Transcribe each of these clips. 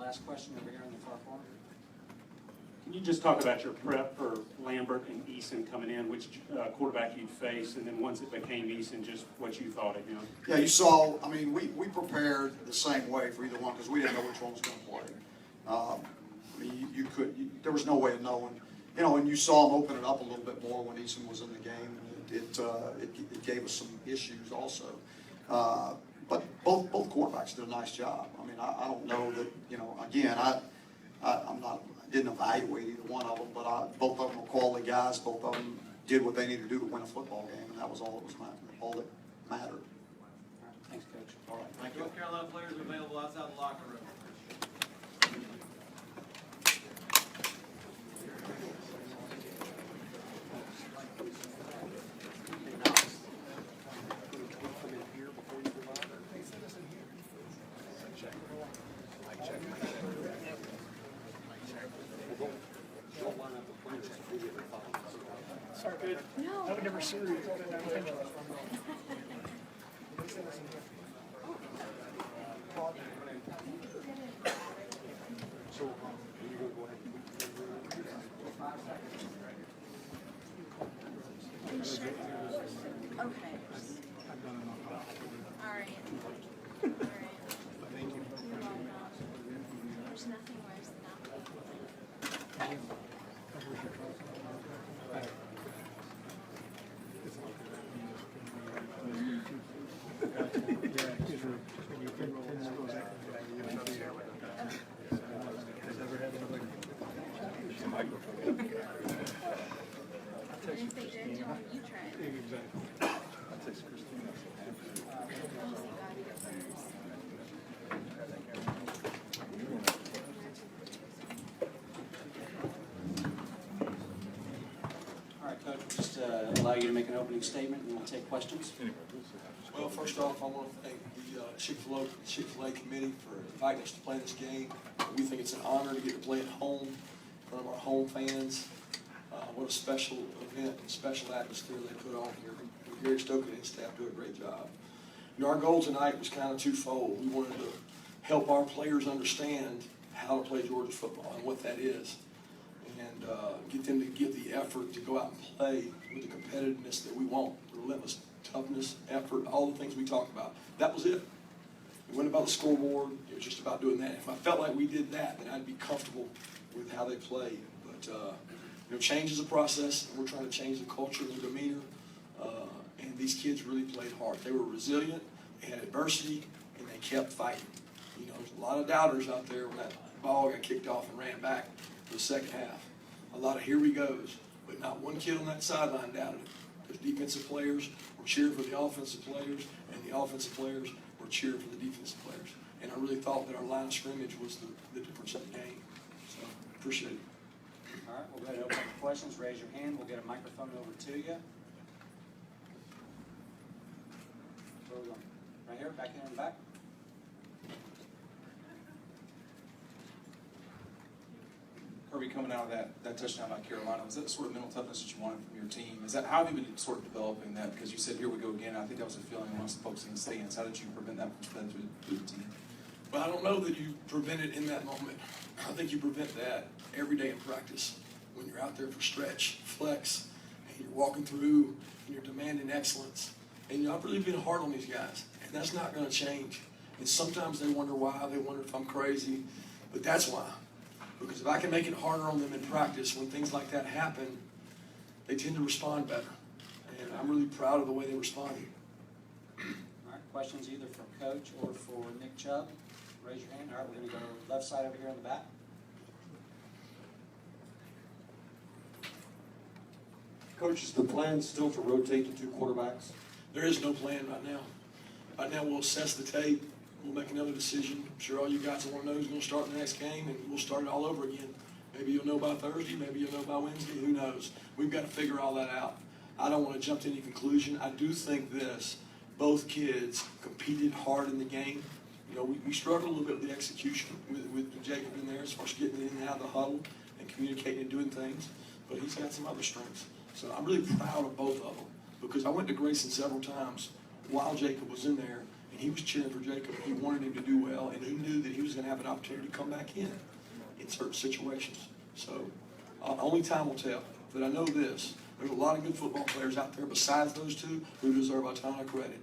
last question over here in the far corner. Can you just talk about your prep for Lambert and Eason coming in, which quarterback you'd face, and then once it became Eason, just what you thought of him? Yeah, you saw, I mean, we prepared the same way for either one because we didn't know which one was going to play. I mean, there was no way of knowing. You know, and you saw him open it up a little bit more when Eason was in the game. It gave us some issues also. But both quarterbacks did a nice job. I mean, I don't know that, you know, again, didn't evaluate either one of them, but both of them were quality guys. Both of them did what they needed to do to win a football game, and that was all that mattered. All right, thanks, Coach. All right, thank you. North Carolina players available outside the locker room. Sorry, good. No. I would never sue you. Okay. All right. Thank you. You're welcome. There's nothing worse than that. And if they did, tell them you tried. All right, Coach, we'll just allow you to make an opening statement, and we'll take questions. Well, first off, I want to thank the Chick-fil-A committee for inviting us to play this game. We think it's an honor to get to play at home in front of our home fans. What a special event and special atmosphere they put on here. Gary Stokely and his staff do a great job. You know, our goal tonight was kind of twofold. We wanted to help our players understand how to play Georgia football and what that is, and get them to give the effort to go out and play with the competitiveness that we want, the relentless toughness, effort, all the things we talked about. That was it. It wasn't about the scoreboard. It was just about doing that. If I felt like we did that, then I'd be comfortable with how they played. But you know, change is a process, and we're trying to change the culture and the demeanor. And these kids really played hard. They were resilient. They had adversity, and they kept fighting. You know, there's a lot of doubters out there when that ball got kicked off and ran back for the second half. A lot of here we goes, but not one kid on that sideline doubted it. Those defensive players were cheering for the offensive players, and the offensive players were cheering for the defensive players. And I really thought that our line of scrimmage was the difference in the game. So, appreciate it. All right, we'll go ahead and open up for questions. Raise your hand. We'll get a microphone over to you. Where are we going? Right here, back here in the back. Kirby, coming out of that touchdown by Carolina, was that the sort of mental toughness that you wanted from your team? Is that how have you been sort of developing that? Because you said, here we go again. I think that was a feeling amongst the folks in the stands. How did you prevent that from spreading through the team? Well, I don't know that you prevent it in that moment. I think you prevent that every day in practice. When you're out there for stretch, flex, and you're walking through, and you're demanding excellence. And you know, I've really been hard on these guys, and that's not going to change. And sometimes they wonder why, they wonder if I'm crazy, but that's why. Because if I can make it harder on them in practice, when things like that happen, they tend to respond better. And I'm really proud of the way they responded. All right, questions either for Coach or for Nick Chubb? Raise your hand. All right, we're going to go left side over here in the back. Coach, is the plan still to rotate the two quarterbacks? There is no plan right now. Right now we'll assess the tape. We'll make another decision. I'm sure all you guys will want to know who's going to start the next game, and we'll start it all over again. Maybe you'll know by Thursday. Maybe you'll know by Wednesday. Who knows? We've got to figure all that out. I don't want to jump to any conclusion. I do think this. Both kids competed hard in the game. You know, we struggled a little bit with the execution with Jacob in there as far as getting in and out of the huddle and communicating and doing things. But he's got some other strengths. So I'm really proud of both of them because I went to Grayson several times while Jacob was in there, and he was cheering for Jacob, and he wanted him to do well, and he knew that he was gonna have an opportunity to come back in certain situations. So, only time will tell. But I know this, there's a lot of good football players out there besides those two who deserve a ton of credit.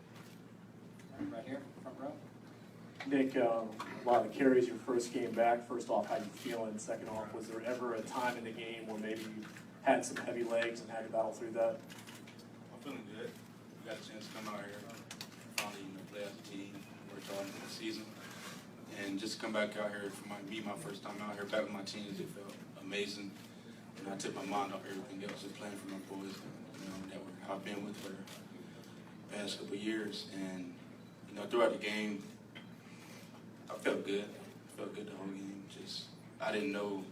Right here, front row. Nick, a lot of carries your first game back. First off, how you feeling? Second off, was there ever a time in the game where maybe you had some heavy legs and had to battle through that? I'm feeling good. We got a chance to come out here, finally, play as a team, worked hard in the season. And just to come back out here for my first time out here, back with my team, it felt amazing. And I took my mind off everything else, just playing for my boys, that I've been with for the past couple of years. And, throughout the game, I felt good. I felt good the whole game. I didn't know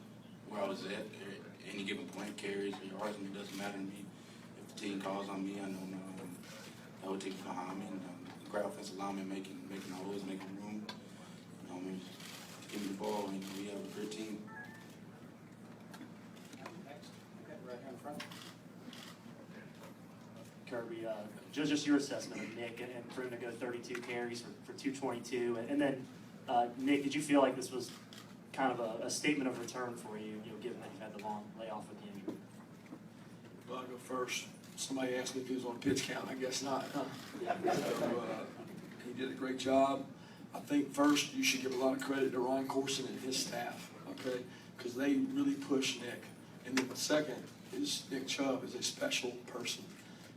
where I was at any given point, carries or yards, and it doesn't matter to me. If the team calls on me, I know I would take it behind me. And the great offensive lineman making holes, making room. Give me the ball, we have a great team. Next, okay, right here in front. Kirby, just your assessment of Nick and for him to go 32 carries for 222. And then, Nick, did you feel like this was kind of a statement of return for you, given that you've had the long layoff with the injury? Well, I'll go first. Somebody asked me if he was on pitch count. I guess not, huh? So, he did a great job. I think first you should give a lot of credit to Ryan Corson and his staff, okay? Because they really pushed Nick. And then the second is Nick Chubb is a special person.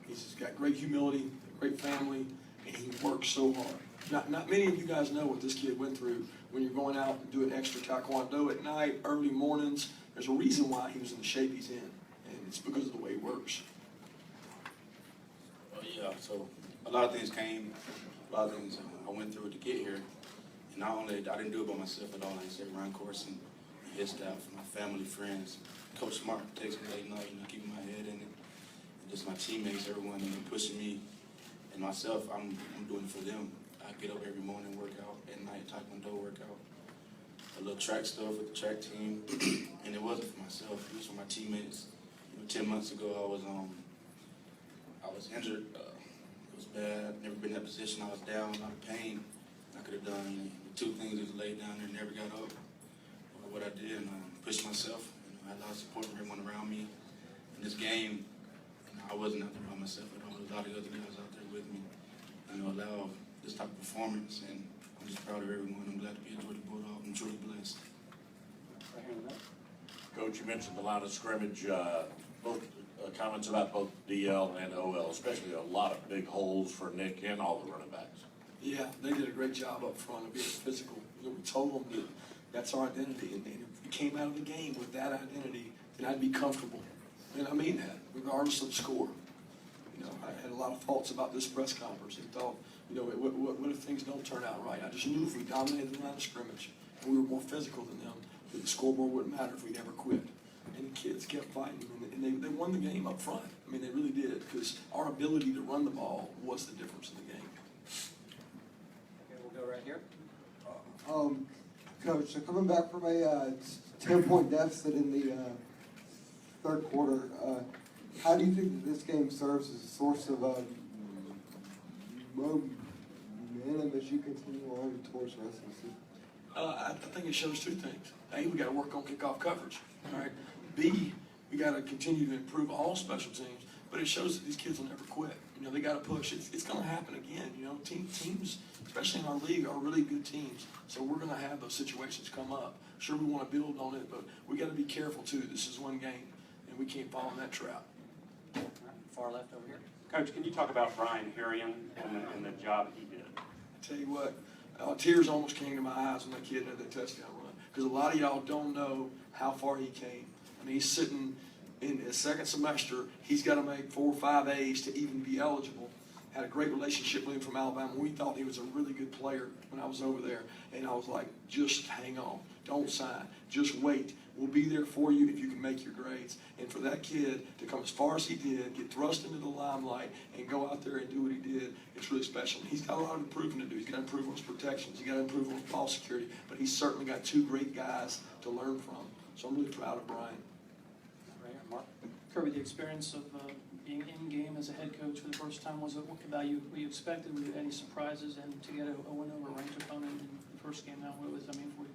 He's got great humility, great family, and he works so hard. Not many of you guys know what this kid went through when you're going out and doing extra taekwondo at night, early mornings. There's a reason why he was in the shape he's in, and it's because of the way he works. Well, yeah, so a lot of things a lot of things I went through to get here. And not only, I didn't do it by myself at all. Like I said, Ryan Corson, his staff, my family, friends, Coach Smart takes me late night, keeping my head in it. And just my teammates, everyone, pushing me. And myself, I'm doing it for them. I get up every morning, work out, at night, taekwondo workout, a little track stuff with the track team. And it wasn't for myself, it was for my teammates. 10 months ago, I was injured. It was bad. Never been in that position. I was down, a lot of pain. I could have done two things: just laid down there, never got up. Or what I did, and pushed myself. I had a lot of support from everyone around me. In this game, I wasn't out there by myself at all. There was a lot of other guys out there with me. Allow this type of performance, and I'm just proud of everyone. I'm glad to be a Georgia Bulldog. I'm truly blessed. Right here in the middle. Coach, you mentioned the line of scrimmage, both comments about both DL and OL, especially a lot of big holes for Nick and all the running backs. Yeah, they did a great job up front of being physical. We told them that that's our identity, and if we came out of the game with that identity, then I'd be comfortable. And I mean that, regardless of the score. I had a lot of thoughts about this press conference and thought, what if things don't turn out right? I just knew if we dominated the line of scrimmage and we were more physical than them, that the scoreboard wouldn't matter if we never quit. And the kids kept fighting, and they won the game up front. I mean, they really did, because our ability to run the ball was the difference in the game. Okay, we'll go right here. Coach, so coming back from a 10-point deficit in the third quarter, how do you think that this game serves as a source of momentum as you continue on towards the rest of the season? I think it shows two things. A, we got to work on kickoff coverage. All right. B, we got to continue to improve all special teams. But it shows that these kids will never quit. They got to push. It's going to happen again. Teams, especially in our league, are really good teams. So we're going to have those situations come up. Sure, we want to build on it, but we got to be careful too. This is one game, and we can't fall in that trap. All right, far left over here. Coach, can you talk about Brian Harrion and the job he did? I tell you what, tears almost came to my eyes when that kid had that touchdown run. Because a lot of y'all don't know how far he came. I mean, he's sitting in his second semester. He's got to make 4 or 5 A's to even be eligible. Had a great relationship with him from Alabama. We thought he was a really good player when I was over there. And I was like, just hang on. Don't sign. Just wait. We'll be there for you if you can make your grades. And for that kid to come as far as he did, get thrust into the limelight, and go out there and do what he did, it's really special. He's got a lot of improving to do. He's got to improve on his protections. He's got to improve on his ball security. But he's certainly got 2 great guys to learn from. So I'm really proud of Brian. Right here, Mark. Kirby, the experience of being in game as a head coach for the first time, was it about you, what you expected? Were there any surprises, and to get a win over a ranked opponent in the first game out, what was that mean for you?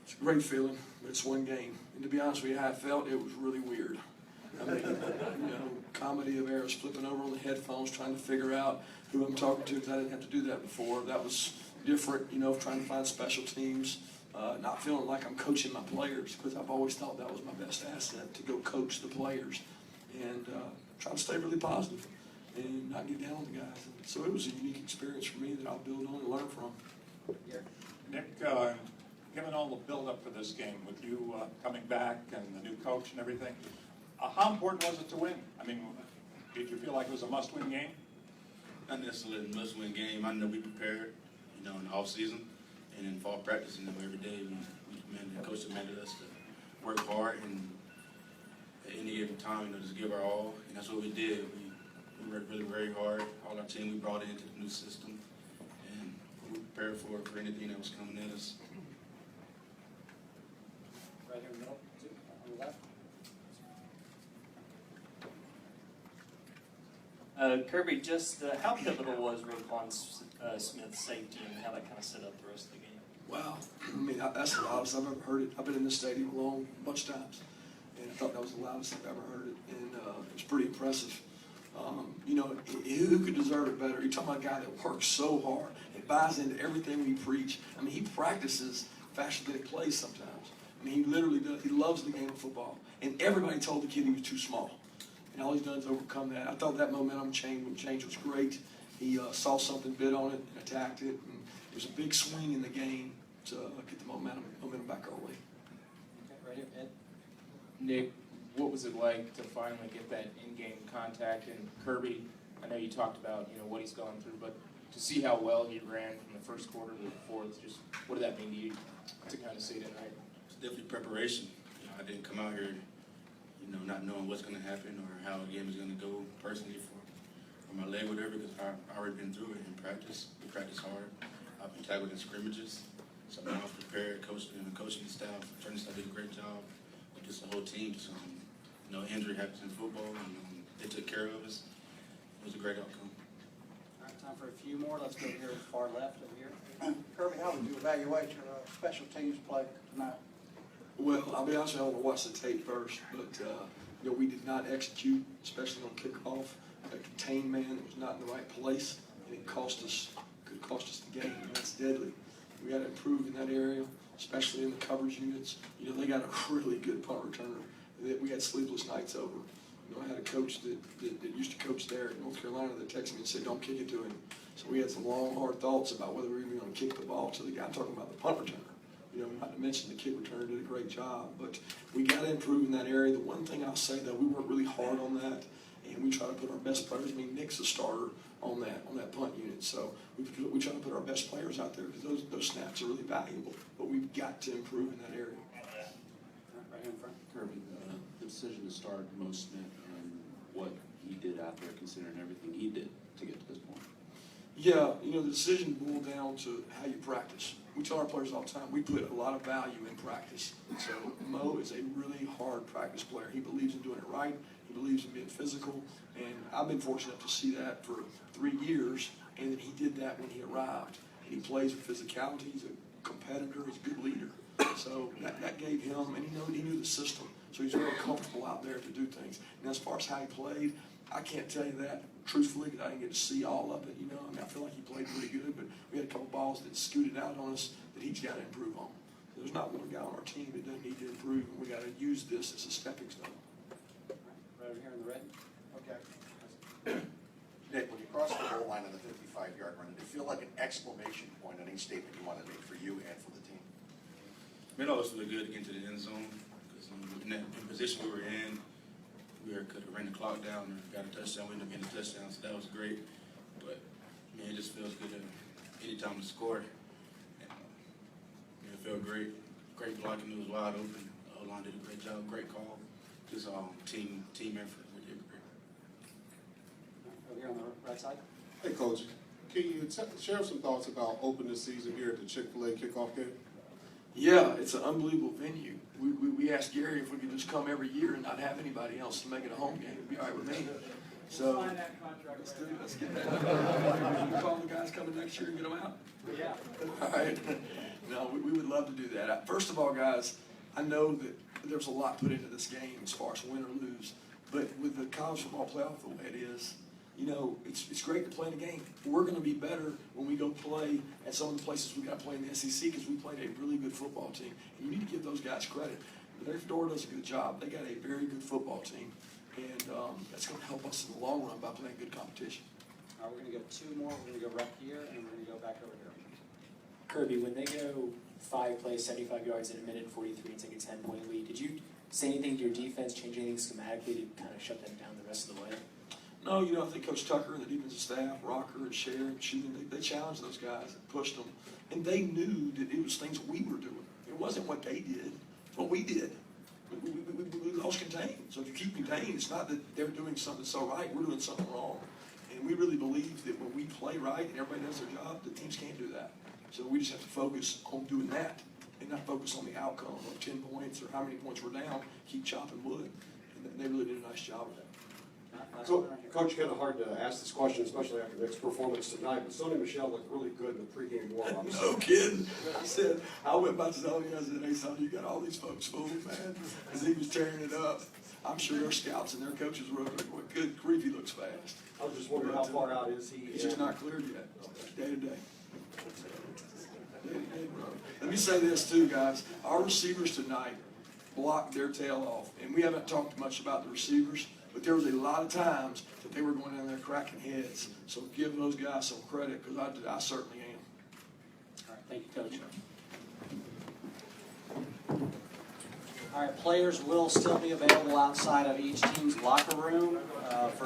It's a great feeling, but it's one game. And to be honest with you, how I felt, it was really weird. I mean, comedy of errors, flipping over on the headphones, trying to figure out who I'm talking to, because I didn't have to do that before. That was different, trying to find special teams, not feeling like I'm coaching my players, because I've always thought that was my best asset, to go coach the players. And try to stay really positive and not get down on the guys. And so it was a unique experience for me that I'll build on and learn from. Nick, given all the build-up for this game, with you coming back and the new coach and everything, how important was it to win? I mean, did you feel like it was a must-win game? Not necessarily a must-win game. I know we prepared, in the off-season and in fall practice, every day the coach demanded us to work hard and at any given time, just give our all, and that's what we did. We worked really very hard. All our team we brought into the new system, and we prepared for anything that was coming at us. Right here in the middle, two, on the left. Kirby, just how pivotal was Roquan Smith's safety and how that kind of set up the rest of the game? Wow. I mean, that's the loudest I've ever heard it. I've been in this stadium a bunch of times, and I thought that was the loudest I've ever heard it, and it was pretty impressive. Who could deserve it better? You're talking about a guy that works so hard and buys into everything we preach. I mean, he practices faster than he plays sometimes. I mean, he literally does. He loves the game of football, and everybody told the kid he was too small. And all he's done is overcome that. I thought that momentum change was great. He saw something, bid on it, and attacked it. And it was a big swing in the game to get the momentum back our way. Okay, right here, Ed. Nick, what was it like to finally get that in-game contact? And Kirby, I know you talked about what he's gone through, but to see how well he ran from the first quarter to the fourth, just what did that mean to you to kind of see tonight? It's definitely preparation. I didn't come out here, not knowing what's going to happen or how a game is going to go personally for my leg, whatever, because I've already been through it in practice. We practice hard. I've been tackled in scrimmages. So now I'm prepared. The coaching staff, training staff did a great job. But just the whole team. So, injury happens in football, and they took care of us. It was a great outcome. All right, time for a few more. Let's go here far left over here. Kirby, how would you evaluate your special teams play tonight? Well, I'll be honest with you, I want to watch the tape first, but we did not execute, especially on kickoff. A contained man that was not in the right place, and it could cost us the game, and that's deadly. We got to improve in that area, especially in the coverage units. They got a really good punt returner that we had sleepless nights over. I had a coach that used to coach there in North Carolina that texted me and said, don't kick it to him. So we had some long, hard thoughts about whether we were even going to kick the ball to the guy. I'm talking about the punt returner. Not to mention the kick returner did a great job, but we got to improve in that area. The one thing I'll say, though, we worked really hard on that, and we try to put our best players. I mean, Nick's a starter on that punt unit, so we try to put our best players out there because those snaps are really valuable. But we've got to improve in that area. Right here in front. Kirby, the decision to start Mo Smith and what he did out there, considering everything he did to get to this point. Yeah, the decision boiled down to how you practice. We tell our players all the time, we put a lot of value in practice. So Mo is a really hard practice player. He believes in doing it right. He believes in being physical. And I've been fortunate enough to see that for 3 years, and he did that when he arrived. And he plays with physicality. He's a competitor. He's a good leader. So that gave him, and he knew the system. So he's very comfortable out there to do things. And as far as how he played, I can't tell you that truthfully because I didn't get to see all of it. I feel like he played pretty good, but we had a couple balls that scooted out on us that he's got to improve on. There's not one guy on our team that doesn't need to improve, and we got to use this as a stepping stone. Right over here in the red. Okay. Nick, when you crossed the goal line on the 55-yard run, did it feel like an exclamation point on any statement you wanted to make for you and for the team? It always really good to get into the end zone because in the position we were in, we could have ran the clock down or got a touchdown. We ended up getting a touchdown, so that was great. But it just feels good anytime to score. And, it felt great. Great blocking. It was wide open. O-line did a great job. Great call. Just team effort. We did great. Over here on the right side. Hey, Coach, can you share some thoughts about opening the season here at the Chick-fil-A kickoff game? Yeah, it's an unbelievable venue. We asked Gary if we could just come every year and not have anybody else to make it a home game. It'd be all right with me. So, let's get that. You call the guys coming next year and get them out? Yeah. All right. No, we would love to do that. First of all, guys, I know that there's a lot put into this game as far as win or lose, but with the college football playoff the way it is, you know, it's great to play in a game. We're going to be better when we go play at some of the places we got to play in the SEC because we played a really good football team. And you need to give those guys credit. Their door does a good job. They got a very good football team, and that's going to help us in the long run by playing good competition. All right, we're going to go two more. We're going to go right here, and we're going to go back over here. Kirby, when they go 5 plays, 75 yards in a minute and 43 and take a 10-point lead, did you say anything to your defense, change anything schematically to kind of shut them down the rest of the way? No, you know, I think Coach Tucker and the defensive staff, Rocker and Cher and Shooting, they challenged those guys and pushed them. And they knew that it was things we were doing. It wasn't what they did, it's what we did. We lost contained. So if you keep contained, it's not that they're doing something so right, we're doing something wrong. And we really believe that when we play right and everybody does their job, the teams can't do that. So we just have to focus on doing that and not focus on the outcome of 10 points or how many points we're down, keep chopping wood. And they really did a nice job of that. Coach, kind of hard to ask this question, especially after Nick's performance tonight, but Sony Michel looked really good in the pregame warm-ups. No kidding. He said, I went by to tell you, I said, hey, son, you got all these folks fooled, man, because he was tearing it up. I'm sure their scouts and their coaches were like, well, good grief, he looks fast. I was just wondering how far out is he? He's just not cleared yet, day to day. Let me say this too, guys. Our receivers tonight blocked their tail off, and we haven't talked much about the receivers, but there was a lot of times that they were going down there cracking heads. So give those guys some credit, because I certainly am. All right, thank you, Coach. All right, players will still be available outside of each team's locker room for